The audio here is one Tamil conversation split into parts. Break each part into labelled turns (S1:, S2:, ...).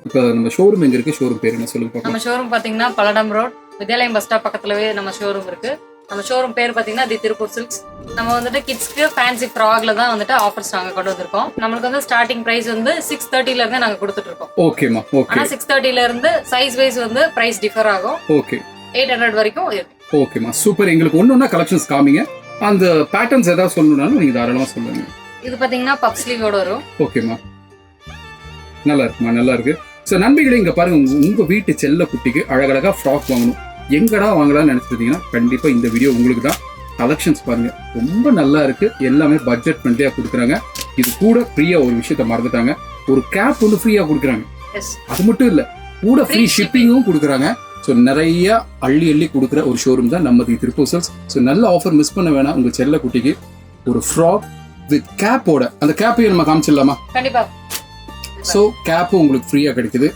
S1: இப்போ நம்ம ஷோரூம் எங்க இருக்கு? ஷோரூம் பேர் என்ன சொல்லுங்க பாப்போம்.
S2: நம்ம ஷோரூம் பாத்தீங்கன்னா Palladam road Vidyalayam bus stop பக்கத்துலவே நம்ம ஷோரூம் இருக்கு. நம்ம ஷோரூம் பேர் பாத்தீங்கன்னா தி திருப்பூர் சில்க்ஸ். நம்ம வந்துட்டு கிட்ஸ்க்கு ஃபேன்சி ஃப்ராக்ல தான் வந்துட்டு ஆஃபர்ஸ் நாங்க கொண்டு வந்திருக்கோம். நம்மளுக்கு வந்து ஸ்டார்டிங் பிரைஸ் வந்து 630 இருந்து நாங்க கொடுத்துட்டு இருக்கோம்.
S1: ஓகேமா, ஓகே.
S2: ஆனா 630 இருந்து சைஸ் வைஸ் வந்து பிரைஸ் டிஃபர் ஆகும்.
S1: ஓகே.
S2: 800 வரைக்கும் இருக்கு.
S1: ஓகேமா, சூப்பர். எங்களுக்கு ஒண்ணா கலெக்ஷன்ஸ் காமிங்க. அந்த பேட்டர்ன்ஸ் ஏதாவது சொல்லணும்னாலும் நீங்க தாராளமா சொல்லுங்க.
S2: இது பாத்தீங்கன்னா பப் ஸ்லீவோட வரும்.
S1: ஓகேமா, நல்லா இருக்குமா, நல்லா இருக்கு. ஸோ நண்பிகளே, இங்க பாருங்க, உங்க வீட்டு செல்ல குட்டிக்கு அழகழகா ஃப்ராக் வாங்கணும், எங்கடா வாங்கலாம்னு நினைச்சிருந்தீங்கன்னா கண்டிப்பா இந்த வீடியோ உங்களுக்கு தான். கலெக்ஷன்ஸ் பாருங்க, ரொம்ப நல்லா இருக்கு. எல்லாமே பட்ஜெட் ஃப்ரெண்ட்லியா கொடுக்குறாங்க. இது கூட ஃப்ரீயா ஒரு விஷயத்த மறந்துட்டாங்க, ஒரு கேப் ஒன்று ஃப்ரீயா கொடுக்குறாங்க. அது மட்டும் இல்ல, கூட ஃப்ரீ ஷிப்பிங்கும் கொடுக்குறாங்க. ஸோ நிறைய அள்ளி கொடுக்குற ஒரு ஷோரூம் தான் நம்ம திருப்பூர் சில்க்ஸ். ஸோ நல்ல ஆஃபர் மிஸ் பண்ண வேணாம். உங்க செல்ல குட்டிக்கு ஒரு ஃப்ராக் வித் கேப்போட, அந்த கேப்பையும் நம்ம காமிச்சிடலாமா?
S2: கண்டிப்பா.
S1: ஸோ கேப்பும் உங்களுக்கு ஃப்ரீயாக கிடைக்குது,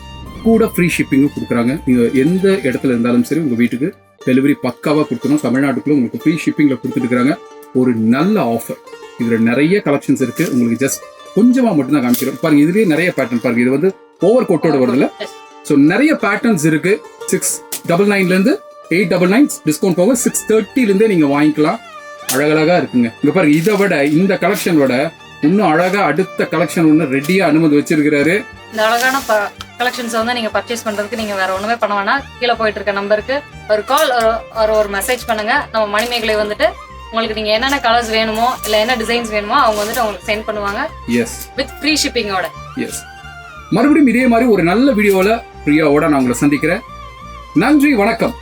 S1: கூட ஃப்ரீ ஷிப்பிங்கும் கொடுக்குறாங்க. நீங்கள் எந்த இடத்துல இருந்தாலும் சரி உங்கள் வீட்டுக்கு டெலிவரி பக்காவாக கொடுக்கணும். தமிழ்நாட்டுக்குள்ள உங்களுக்கு ஃப்ரீ ஷிப்பிங்கில் கொடுத்துருக்காங்க. ஒரு நல்ல ஆஃபர். இதில் நிறைய கலெக்ஷன்ஸ் இருக்குது. உங்களுக்கு ஜஸ்ட் கொஞ்சமாக மட்டும் தான் காமிக்கிறோம். பாருங்க, இதுலேயே நிறைய பேட்டர்ன் பாருங்க. இது வந்து ஓவர் கோட்டோட வருதுல்ல. ஸோ நிறைய பேட்டர்ன்ஸ் இருக்கு. 699 899 டிஸ்கவுண்ட் போக 630 நீங்கள் வாங்கிக்கலாம். அழகழகா இருக்குங்க. இங்க பாருங்க, இதை விட இந்த கலெக்ஷன் விட இன்னும் அழகா அடுத்த கலெக்ஷன் ஒன்று ரெடியா அனுமதி வச்சிருக்கிறாரு.
S2: இந்த அழகான கலெக்ஷன்ஸ் வந்து நீங்க பர்ச்சேஸ் பண்றதுக்கு நீங்க வேற ஒண்ணுமே பண்ண வேணாம். கீழே போயிட்டு இருக்க நம்பருக்கு ஒரு கால் ஒரு மெசேஜ் பண்ணுங்க. நம்ம மணிமேகலை வந்துட்டு உங்களுக்கு நீங்க என்னென்ன கலர்ஸ் வேணுமோ இல்ல என்ன டிசைன்ஸ் வேணுமோ அவங்க வந்துட்டு உங்களுக்கு சென்ட் பண்ணுவாங்க.
S1: எஸ்,
S2: வித் ஃப்ரீ ஷிப்பிங்கோட.
S1: எஸ். மறுபடியும் இதே மாதிரி ஒரு நல்ல வீடியோல பிரியாவோட நான் உங்களை சந்திக்கிறேன். நன்றி, வணக்கம்.